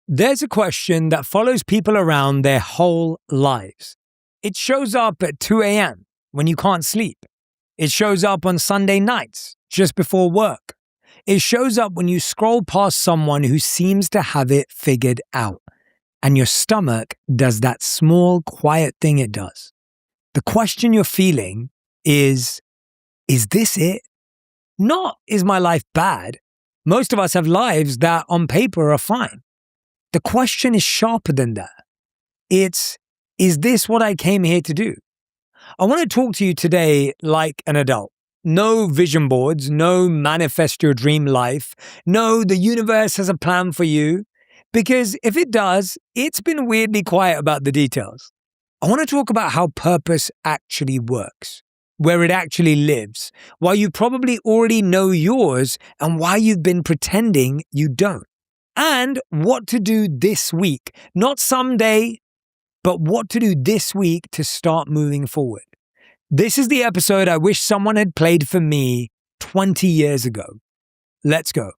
There's a question that follows people around their whole lives. It shows up at 2 a.m. when you can't sleep. It shows up on Sunday nights just before work. It shows up when you scroll past someone who seems to have it figured out, and your stomach does that small, quiet thing it does. The question you're feeling is this it? Not, is my life bad? Most of us have lives that on paper are fine. The question is sharper than that. Is this what I came here to do? I want to talk to you today like an adult. No vision boards, no manifest your dream life, no the universe has a plan for you, because if it does, it's been weirdly quiet about the details. I want to talk about how purpose actually works, where it actually lives, why you probably already know yours and why you've been pretending you don't. And what to do this week, not someday, but what to do this week to start moving forward. This is the episode I wish someone had played for me 20 years ago. Let's go.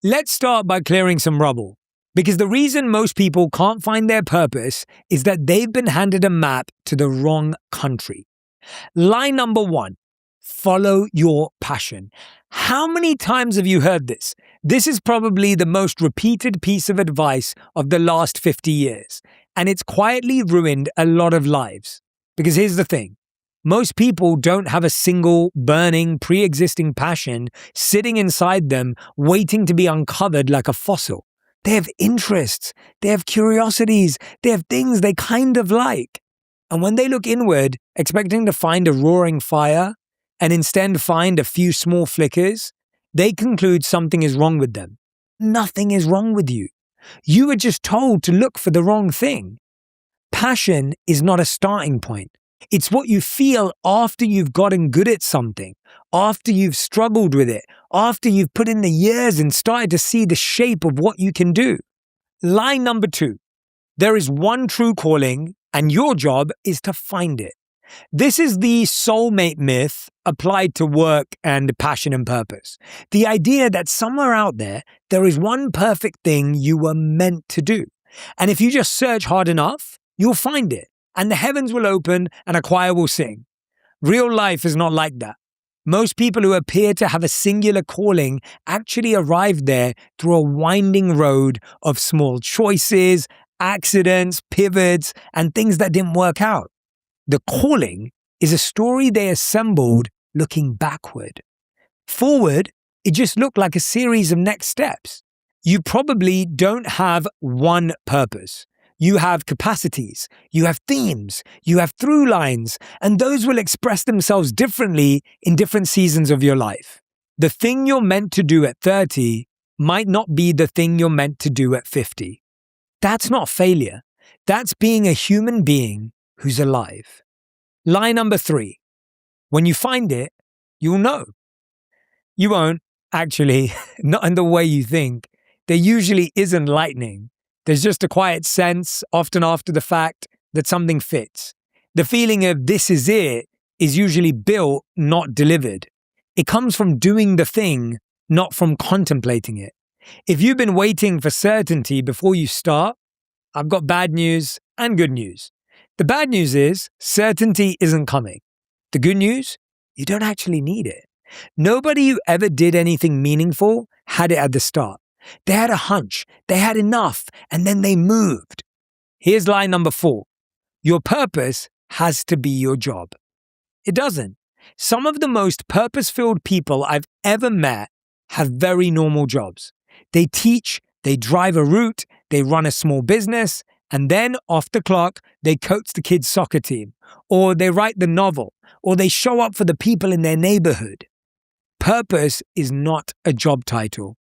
Let's start by clearing some rubble, because the reason most people can't find their purpose is that they've been handed a map to the wrong country. Line number 1, follow your passion. How many times have you heard this? This is probably the most repeated piece of advice of the last 50 years, and it's quietly ruined a lot of lives. Because here's the thing, most people don't have a single burning, pre-existing passion sitting inside them, waiting to be uncovered like a fossil. They have interests, they have curiosities, they have things they kind of like. And when they look inward, expecting to find a roaring fire, and instead find a few small flickers, they conclude something is wrong with them. Nothing is wrong with you. You were just told to look for the wrong thing. Passion is not a starting point. It's what you feel after you've gotten good at something, after you've struggled with it, after you've put in the years and started to see the shape of what you can do. Line number 2, there is one true calling, and your job is to find it. This is the soulmate myth applied to work and passion and purpose. The idea that somewhere out there is one perfect thing you were meant to do. And if you just search hard enough, you'll find it. And the heavens will open and a choir will sing. Real life is not like that. Most people who appear to have a singular calling actually arrived there through a winding road of small choices, accidents, pivots, and things that didn't work out. The calling is a story they assembled looking backward. Forward, it just looked like a series of next steps. You probably don't have one purpose. You have capacities, you have themes, you have through lines, and those will express themselves differently in different seasons of your life. The thing you're meant to do at 30 might not be the thing you're meant to do at 50. That's not failure. That's being a human being who's alive. Line number 3. When you find it, you'll know. You won't, actually, not in the way you think. There usually isn't lightning. There's just a quiet sense, often after the fact, that something fits. The feeling of this is it is usually built, not delivered. It comes from doing the thing, not from contemplating it. If you've been waiting for certainty before you start, I've got bad news and good news. The bad news is certainty isn't coming. The good news, you don't actually need it. Nobody who ever did anything meaningful had it at the start. They had a hunch, they had enough, and then they moved. Here's line number 4. Your purpose has to be your job. It doesn't. Some of the most purpose-filled people I've ever met have very normal jobs. They teach, they drive a route, they run a small business, and then off the clock, they coach the kids' soccer team, or they write the novel, or they show up for the people in their neighborhood. Purpose is not a job title.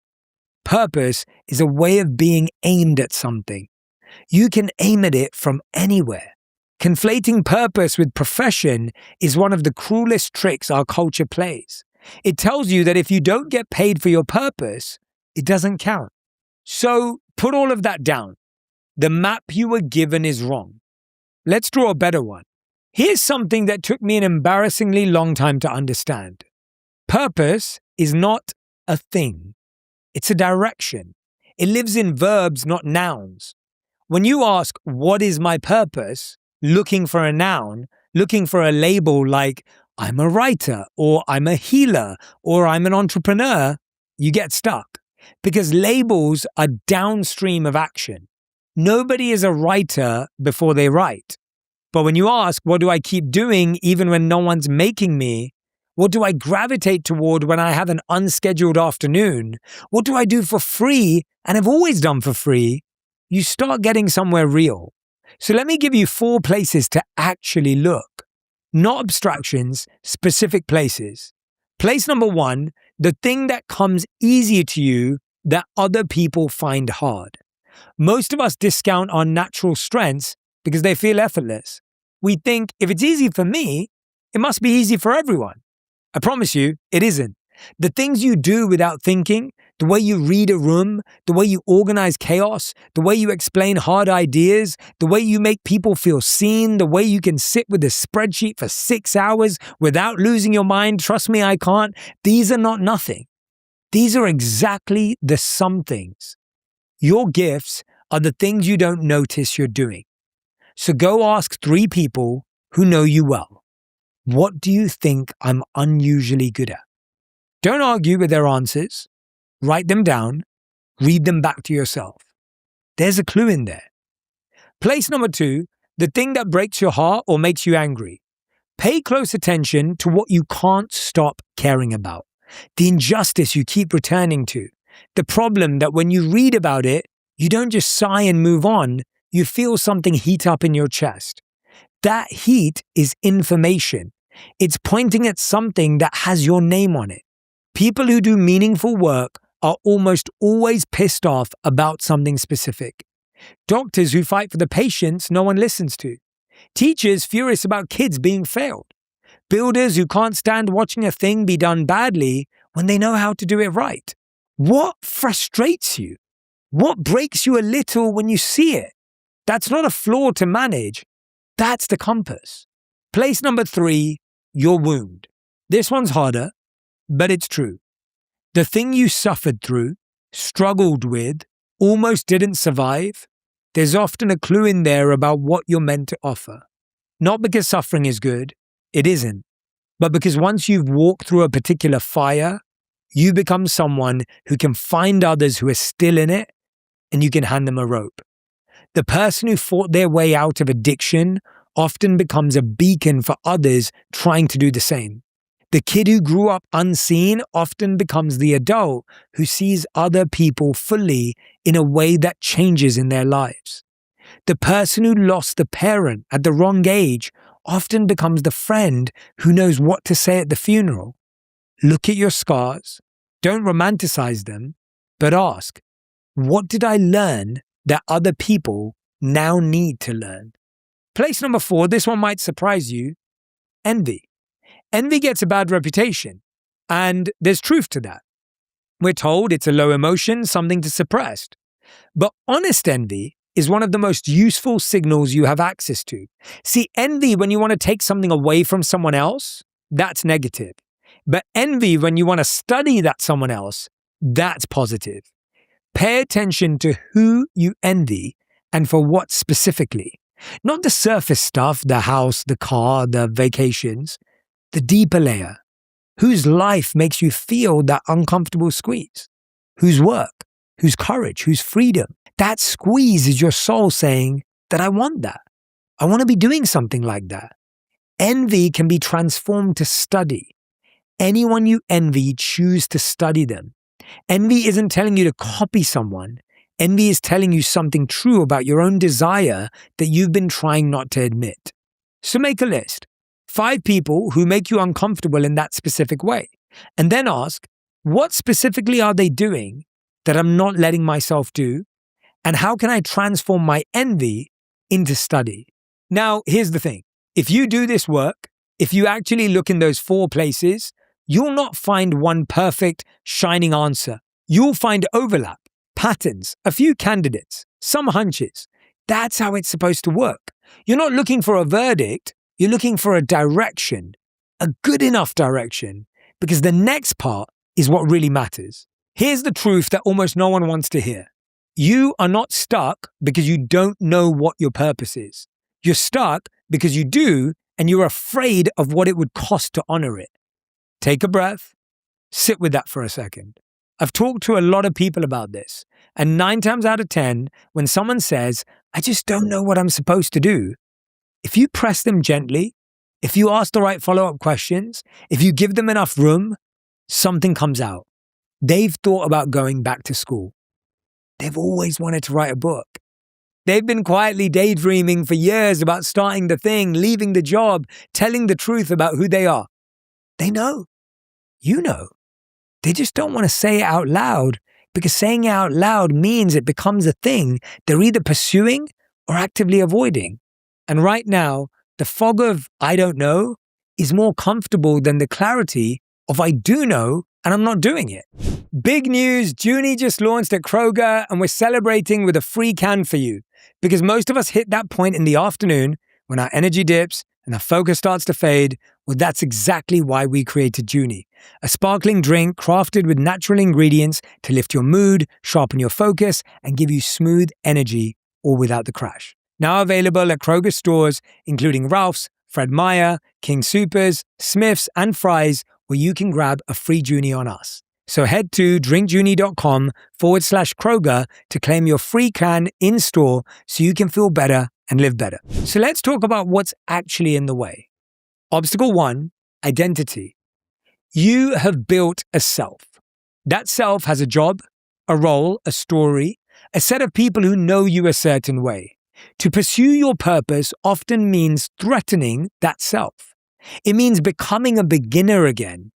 Purpose is a way of being aimed at something. You can aim at it from anywhere. Conflating purpose with profession is one of the cruelest tricks our culture plays. It tells you that if you don't get paid for your purpose, it doesn't count. So put all of that down. The map you were given is wrong. Let's draw a better one. Here's something that took me an embarrassingly long time to understand. Purpose is not a thing. It's a direction. It lives in verbs, not nouns. When you ask, what is my purpose? Looking for a noun, looking for a label like I'm a writer or I'm a healer or I'm an entrepreneur, you get stuck because labels are downstream of action. Nobody is a writer before they write. But when you ask, what do I keep doing even when no one's making me? What do I gravitate toward when I have an unscheduled afternoon? What do I do for free and have always done for free? You start getting somewhere real. So let me give you 4 places to actually look. Not abstractions, specific places. Place number 1, the thing that comes easier to you that other people find hard. Most of us discount our natural strengths because they feel effortless. We think if it's easy for me, it must be easy for everyone. I promise you, it isn't. The things you do without thinking, the way you read a room, the way you organize chaos, the way you explain hard ideas, the way you make people feel seen, the way you can sit with a spreadsheet for 6 hours without losing your mind, trust me, I can't. These are not nothing. These are exactly the somethings. Your gifts are the things you don't notice you're doing. So go ask 3 people who know you well. What do you think I'm unusually good at? Don't argue with their answers. Write them down. Read them back to yourself. There's a clue in there. Place number 2, the thing that breaks your heart or makes you angry. Pay close attention to what you can't stop caring about. The injustice you keep returning to. The problem that when you read about it, you don't just sigh and move on, you feel something heat up in your chest. That heat is information. It's pointing at something that has your name on it. People who do meaningful work are almost always pissed off about something specific. Doctors who fight for the patients no one listens to. Teachers furious about kids being failed. Builders who can't stand watching a thing be done badly when they know how to do it right. What frustrates you? What breaks you a little when you see it? That's not a flaw to manage. That's the compass. Place number 3, your wound. This one's harder, but it's true. The thing you suffered through, struggled with, almost didn't survive, there's often a clue in there about what you're meant to offer. Not because suffering is good, it isn't, but because once you've walked through a particular fire, you become someone who can find others who are still in it, and you can hand them a rope. The person who fought their way out of addiction often becomes a beacon for others trying to do the same. The kid who grew up unseen often becomes the adult who sees other people fully in a way that changes in their lives. The person who lost the parent at the wrong age often becomes the friend who knows what to say at the funeral. Look at your scars, don't romanticize them, but ask, what did I learn that other people now need to learn? Place number 4, this one might surprise you, envy. Envy gets a bad reputation, and there's truth to that. We're told it's a low emotion, something to suppress. But honest envy is one of the most useful signals you have access to. See, envy when you want to take something away from someone else, that's negative. But envy when you want to study that someone else, that's positive. Pay attention to who you envy and for what specifically. Not the surface stuff, the house, the car, the vacations. The deeper layer, whose life makes you feel that uncomfortable squeeze, whose work, whose courage, whose freedom. That squeeze is your soul saying that I want that. I want to be doing something like that. Envy can be transformed to study. Anyone you envy, choose to study them. Envy isn't telling you to copy someone. Envy is telling you something true about your own desire that you've been trying not to admit. So make a list. 5 people who make you uncomfortable in that specific way. And then ask, what specifically are they doing that I'm not letting myself do? And how can I transform my envy into study? Now, here's the thing. If you do this work, if you actually look in those 4 places, you'll not find one perfect, shining answer. You'll find overlap, patterns, a few candidates, some hunches. That's how it's supposed to work. You're not looking for a verdict. You're looking for a direction, a good enough direction, because the next part is what really matters. Here's the truth that almost no one wants to hear. You are not stuck because you don't know what your purpose is. You're stuck because you do, and you're afraid of what it would cost to honor it. Take a breath. Sit with that for a second. I've talked to a lot of people about this, and 9 times out of 10, when someone says, I just don't know what I'm supposed to do, if you press them gently, if you ask the right follow-up questions, if you give them enough room, something comes out. They've thought about going back to school. They've always wanted to write a book. They've been quietly daydreaming for years about starting the thing, leaving the job, telling the truth about who they are. They know. You know. They just don't want to say it out loud, because saying it out loud means it becomes a thing they're either pursuing or actively avoiding. And right now, the fog of I don't know is more comfortable than the clarity of I do know and I'm not doing it. Big news, Junie just launched at Kroger and we're celebrating with a free can for you. Because most of us hit that point in the afternoon when our energy dips and our focus starts to fade. Well, that's exactly why we created Junie, a sparkling drink crafted with natural ingredients to lift your mood, sharpen your focus, and give you smooth energy, all without the crash. Now available at Kroger stores, including Ralph's, Fred Meyer, King Soopers, Smith's, and Fry's, where you can grab a free Junie on us. So head to drinkjunie.com/Kroger to claim your free can in store so you can feel better and live better. So let's talk about what's actually in the way. Obstacle 1, identity. You have built a self. That self has a job, a role, a story, a set of people who know you a certain way. To pursue your purpose often means threatening that self. It means becoming a beginner again.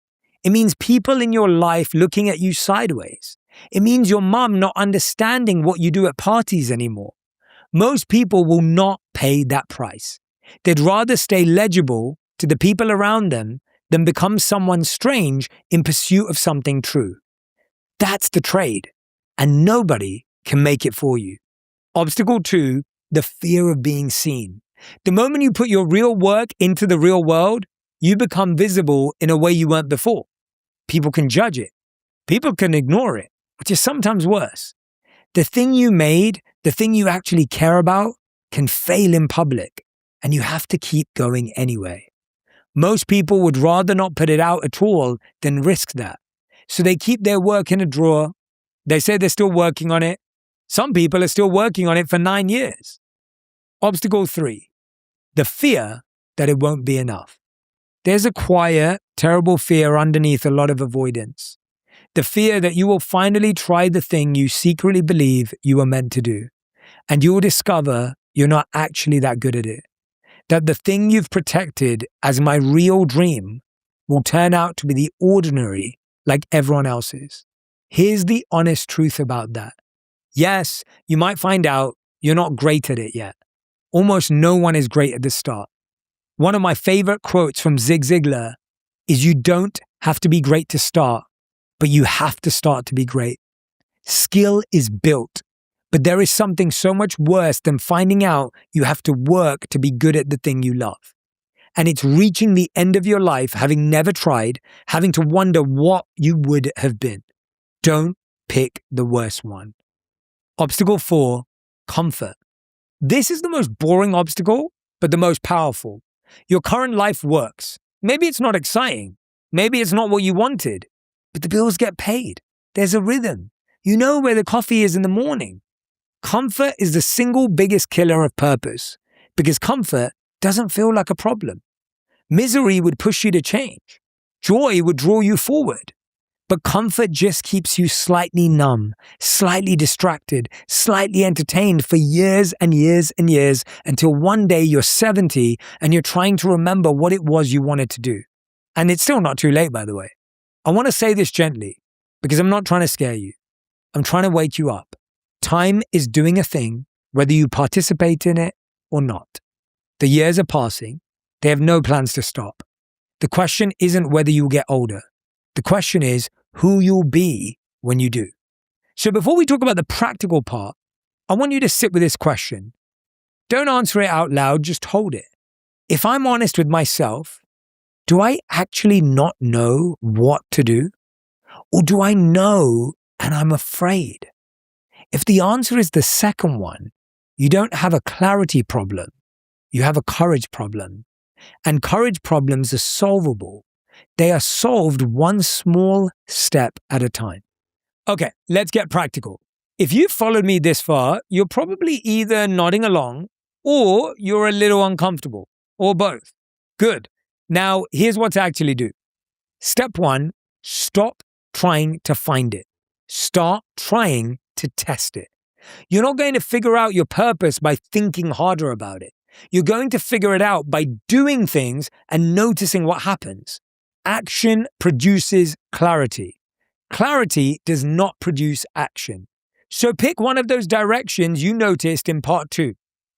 It means people in your life looking at you sideways. It means your mom not understanding what you do at parties anymore. Most people will not pay that price. They'd rather stay legible to the people around them than become someone strange in pursuit of something true. That's the trade, and nobody can make it for you. Obstacle 2, the fear of being seen. The moment you put your real work into the real world, you become visible in a way you weren't before. People can judge it. People can ignore it, which is sometimes worse. The thing you made, the thing you actually care about, can fail in public, and you have to keep going anyway. Most people would rather not put it out at all than risk that. So they keep their work in a drawer. They say they're still working on it. Some people are still working on it for 9 years. Obstacle 3, the fear that it won't be enough. There's a quiet, terrible fear underneath a lot of avoidance. The fear that you will finally try the thing you secretly believe you were meant to do, and you will discover you're not actually that good at it. That the thing you've protected as my real dream will turn out to be the ordinary like everyone else's. Here's the honest truth about that. Yes, you might find out you're not great at it yet. Almost no one is great at the start. One of my favorite quotes from Zig Ziglar is you don't have to be great to start, but you have to start to be great. Skill is built, but there is something so much worse than finding out you have to work to be good at the thing you love. And it's reaching the end of your life having never tried, having to wonder what you would have been. Don't pick the worst one. Obstacle 4, comfort. This is the most boring obstacle, but the most powerful. Your current life works. Maybe it's not exciting. Maybe it's not what you wanted, but the bills get paid. There's a rhythm. You know where the coffee is in the morning. Comfort is the single biggest killer of purpose because comfort doesn't feel like a problem. Misery would push you to change. Joy would draw you forward. But comfort just keeps you slightly numb, slightly distracted, slightly entertained for years and years and years until one day you're 70 and you're trying to remember what it was you wanted to do. And it's still not too late, by the way. I want to say this gently because I'm not trying to scare you. I'm trying to wake you up. Time is doing a thing, whether you participate in it or not. The years are passing. They have no plans to stop. The question isn't whether you'll get older. The question is who you'll be when you do. So before we talk about the practical part, I want you to sit with this question. Don't answer it out loud, just hold it. If I'm honest with myself, do I actually not know what to do? Or do I know and I'm afraid? If the answer is the second one, you don't have a clarity problem. You have a courage problem. And courage problems are solvable. They are solved one small step at a time. Okay, let's get practical. If you've followed me this far, you're probably either nodding along or you're a little uncomfortable, or both. Good. Now, here's what to actually do. Step 1, stop trying to find it. Start trying to test it. You're not going to figure out your purpose by thinking harder about it. You're going to figure it out by doing things and noticing what happens. Action produces clarity. Clarity does not produce action. So pick one of those directions you noticed in part 2.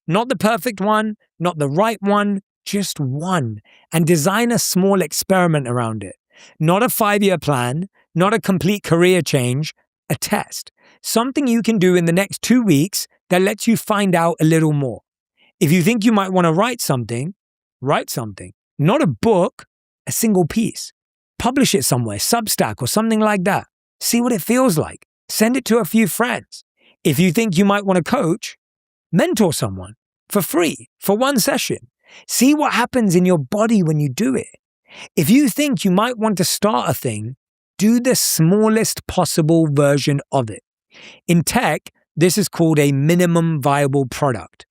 Not the perfect one, not the right one, just one, and design a small experiment around it. Not a 5-year plan, not a complete career change, a test. Something you can do in the next 2 weeks that lets you find out a little more. If you think you might want to write something. Not a book, a single piece. Publish it somewhere, Substack or something like that. See what it feels like. Send it to a few friends. If you think you might want to coach, mentor someone for free for one session. See what happens in your body when you do it. If you think you might want to start a thing, do the smallest possible version of it. In tech, this is called a minimum viable product.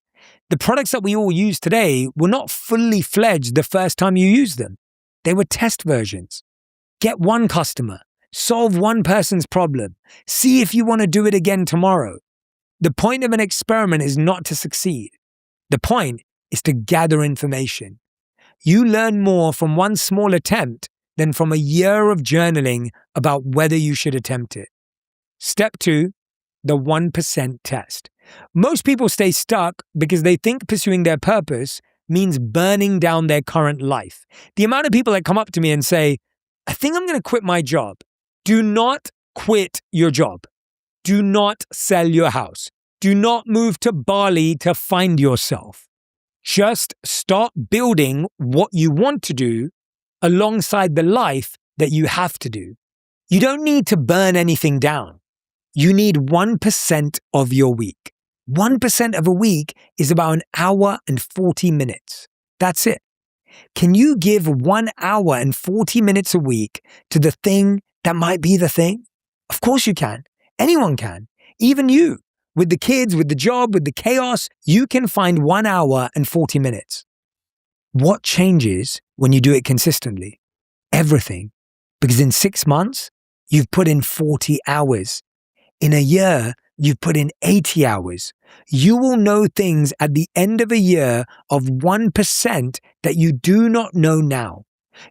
The products that we all use today were not fully fledged the first time you used them. They were test versions. Get one customer, solve one person's problem, see if you want to do it again tomorrow. The point of an experiment is not to succeed. The point is to gather information. You learn more from one small attempt than from a year of journaling about whether you should attempt it. Step 2, the 1% test. Most people stay stuck because they think pursuing their purpose means burning down their current life. The amount of people that come up to me and say, I think I'm going to quit my job. Do not quit your job. Do not sell your house. Do not move to Bali to find yourself. Just start building what you want to do alongside the life that you have to do. You don't need to burn anything down. You need 1% of your week. 1% of a week is about 1 hour and 40 minutes. That's it. Can you give 1 hour and 40 minutes a week to the thing that might be the thing? Of course you can. Anyone can. Even you. With the kids, with the job, with the chaos, you can find 1 hour and 40 minutes. What changes when you do it consistently? Everything. Because in 6 months, you've put in 40 hours. In a year, you've put in 80 hours. You will know things at the end of a year of 1% that you do not know now.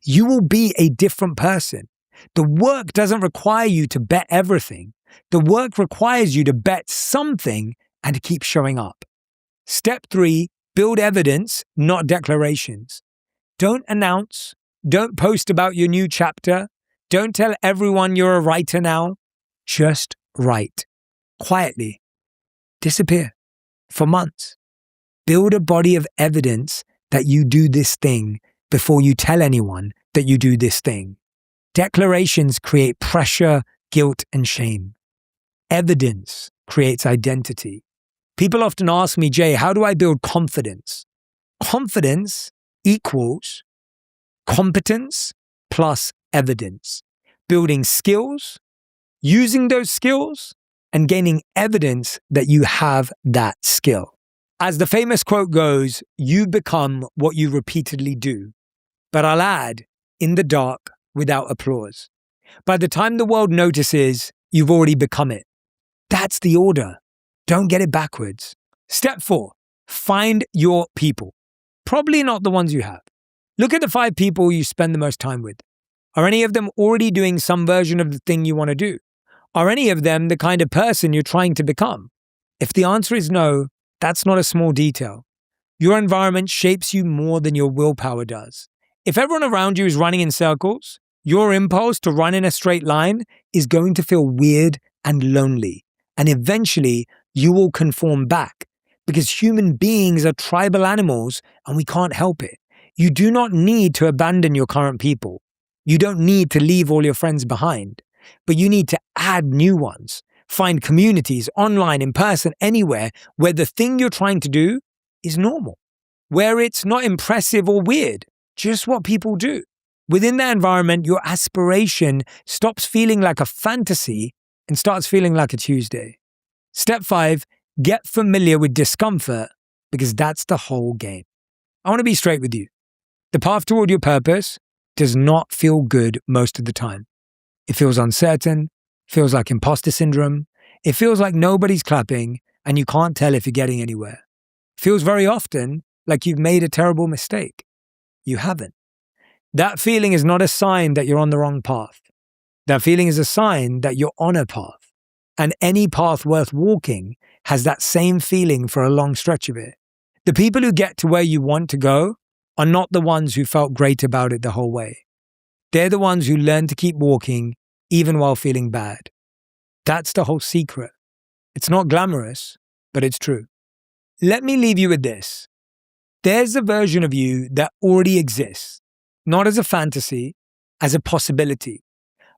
You will be a different person. The work doesn't require you to bet everything. The work requires you to bet something and keep showing up. Step 3, build evidence, not declarations. Don't announce. Don't post about your new chapter. Don't tell everyone you're a writer now. Just write. Quietly. Disappear. For months. Build a body of evidence that you do this thing before you tell anyone that you do this thing. Declarations create pressure, guilt, and shame. Evidence creates identity. People often ask me, Jay, how do I build confidence? Confidence equals competence plus evidence. Building skills, using those skills, and gaining evidence that you have that skill. As the famous quote goes, you become what you repeatedly do. But I'll add, in the dark, without applause. By the time the world notices, you've already become it. That's the order. Don't get it backwards. Step 4, find your people. Probably not the ones you have. Look at the 5 people you spend the most time with. Are any of them already doing some version of the thing you want to do? Are any of them the kind of person you're trying to become? If the answer is no, that's not a small detail. Your environment shapes you more than your willpower does. If everyone around you is running in circles, your impulse to run in a straight line is going to feel weird and lonely. And eventually, you will conform back because human beings are tribal animals and we can't help it. You do not need to abandon your current people. You don't need to leave all your friends behind, but you need to add new ones. Find communities online, in person, anywhere where the thing you're trying to do is normal, where it's not impressive or weird, just what people do. Within that environment, your aspiration stops feeling like a fantasy and starts feeling like a Tuesday. Step 5, get familiar with discomfort, because that's the whole game. I want to be straight with you. The path toward your purpose does not feel good most of the time. It feels uncertain, feels like imposter syndrome. It feels like nobody's clapping and you can't tell if you're getting anywhere. Feels very often like you've made a terrible mistake. You haven't. That feeling is not a sign that you're on the wrong path. That feeling is a sign that you're on a path. And any path worth walking has that same feeling for a long stretch of it. The people who get to where you want to go are not the ones who felt great about it the whole way. They're the ones who learn to keep walking even while feeling bad. That's the whole secret. It's not glamorous, but it's true. Let me leave you with this. There's a version of you that already exists, not as a fantasy, as a possibility.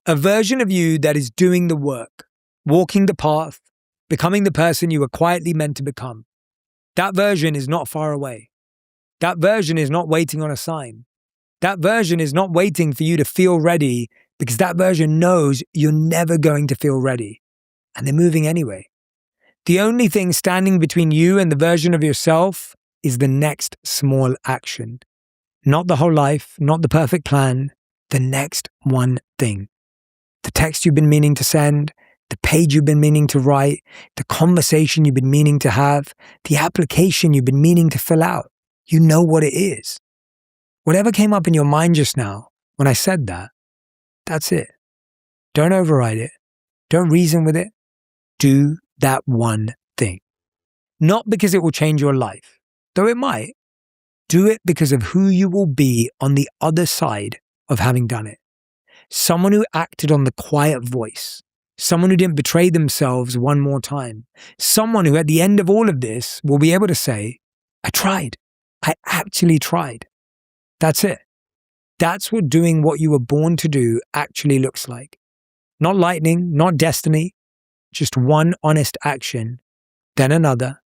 A version of you that is doing the work, walking the path, becoming the person you were quietly meant to become. That version is not far away. That version is not waiting on a sign. That version is not waiting for you to feel ready, because that version knows you're never going to feel ready. And they're moving anyway. The only thing standing between you and the version of yourself is the next small action. Not the whole life, not the perfect plan, the next one thing. The text you've been meaning to send, the page you've been meaning to write, the conversation you've been meaning to have, the application you've been meaning to fill out. You know what it is. Whatever came up in your mind just now when I said that, that's it. Don't override it. Don't reason with it. Do that one thing. Not because it will change your life, though it might. Do it because of who you will be on the other side of having done it. Someone who acted on the quiet voice. Someone who didn't betray themselves one more time. Someone who at the end of all of this will be able to say, I tried. I actually tried. That's it. That's what doing what you were born to do actually looks like. Not lightning, not destiny, just one honest action, then another,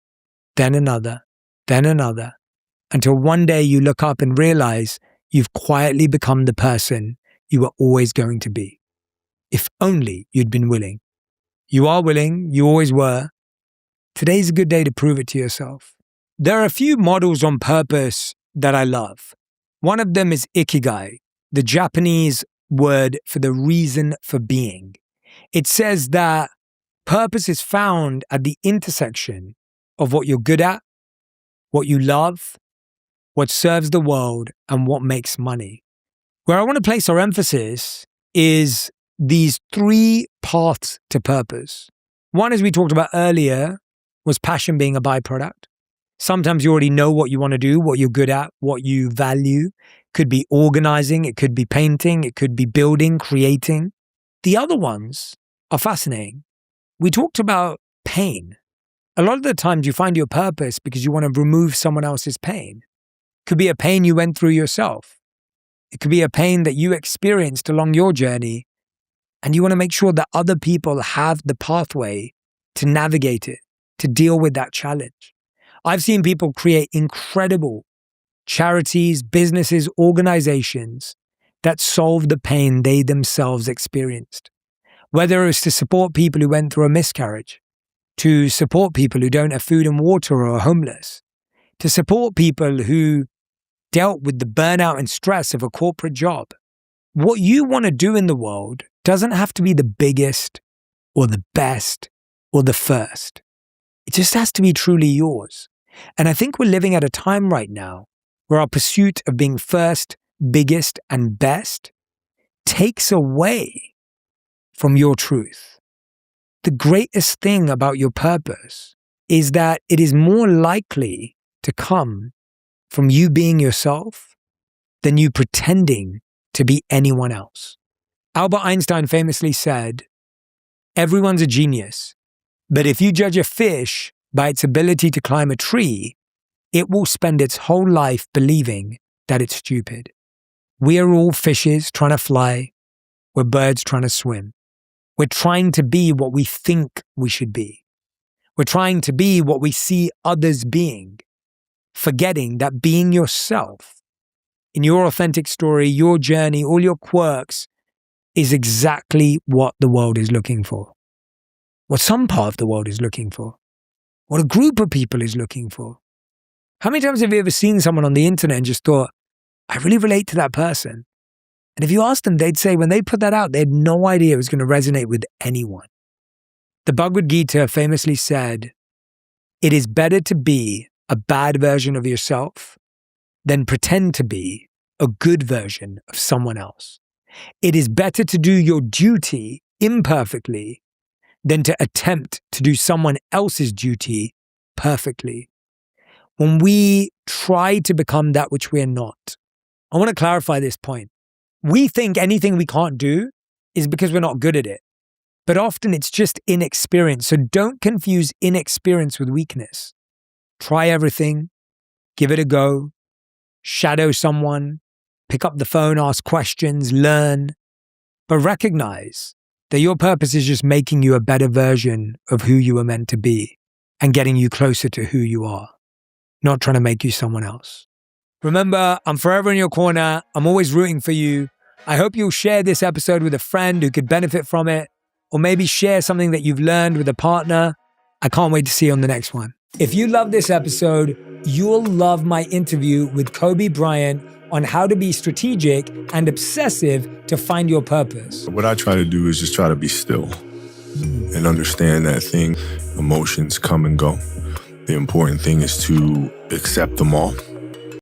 then another, then another, until one day you look up and realize you've quietly become the person you were always going to be. If only you'd been willing. You are willing, you always were. Today's a good day to prove it to yourself. There are a few models on purpose that I love. One of them is ikigai, the Japanese word for the reason for being. It says that purpose is found at the intersection of what you're good at, what you love, what serves the world, and what makes money. Where I want to place our emphasis is these 3 paths to purpose. One, as we talked about earlier, was passion being a byproduct. Sometimes you already know what you want to do, what you're good at, what you value. Could be organizing, it could be painting, it could be building, creating. The other ones are fascinating. We talked about pain. A lot of the times you find your purpose because you want to remove someone else's pain. It could be a pain you went through yourself. It could be a pain that you experienced along your journey, and you want to make sure that other people have the pathway to navigate it, to deal with that challenge. I've seen people create incredible charities, businesses, organizations that solve the pain they themselves experienced. Whether it was to support people who went through a miscarriage, to support people who don't have food and water or are homeless, to support people who dealt with the burnout and stress of a corporate job. What you want to do in the world doesn't have to be the biggest or the best or the first. It just has to be truly yours. And I think we're living at a time right now where our pursuit of being first, biggest, and best takes away from your truth. The greatest thing about your purpose is that it is more likely to come from you being yourself than you pretending to be anyone else. Albert Einstein famously said, everyone's a genius, but if you judge a fish by its ability to climb a tree, it will spend its whole life believing that it's stupid. We are all fishes trying to fly. We're birds trying to swim. We're trying to be what we think we should be. We're trying to be what we see others being, forgetting that being yourself in your authentic story, your journey, all your quirks is exactly what the world is looking for. What some part of the world is looking for. What a group of people is looking for. How many times have you ever seen someone on the internet and just thought, I really relate to that person? And if you asked them, they'd say when they put that out, they had no idea it was going to resonate with anyone. The Bhagavad Gita famously said, it is better to be a bad version of yourself than pretend to be a good version of someone else. It is better to do your duty imperfectly than to attempt to do someone else's duty perfectly. When we try to become that which we are not, I want to clarify this point. We think anything we can't do is because we're not good at it. But often it's just inexperience. So don't confuse inexperience with weakness. Try everything, give it a go, shadow someone, pick up the phone, ask questions, learn, but recognize that your purpose is just making you a better version of who you were meant to be and getting you closer to who you are, not trying to make you someone else. Remember, I'm forever in your corner. I'm always rooting for you. I hope you'll share this episode with a friend who could benefit from it, or maybe share something that you've learned with a partner. I can't wait to see you on the next one. If you love this episode, you'll love my interview with Kobe Bryant on how to be strategic and obsessive to find your purpose. What I try to do is just try to be still and understand that emotions come and go. The important thing is to accept them all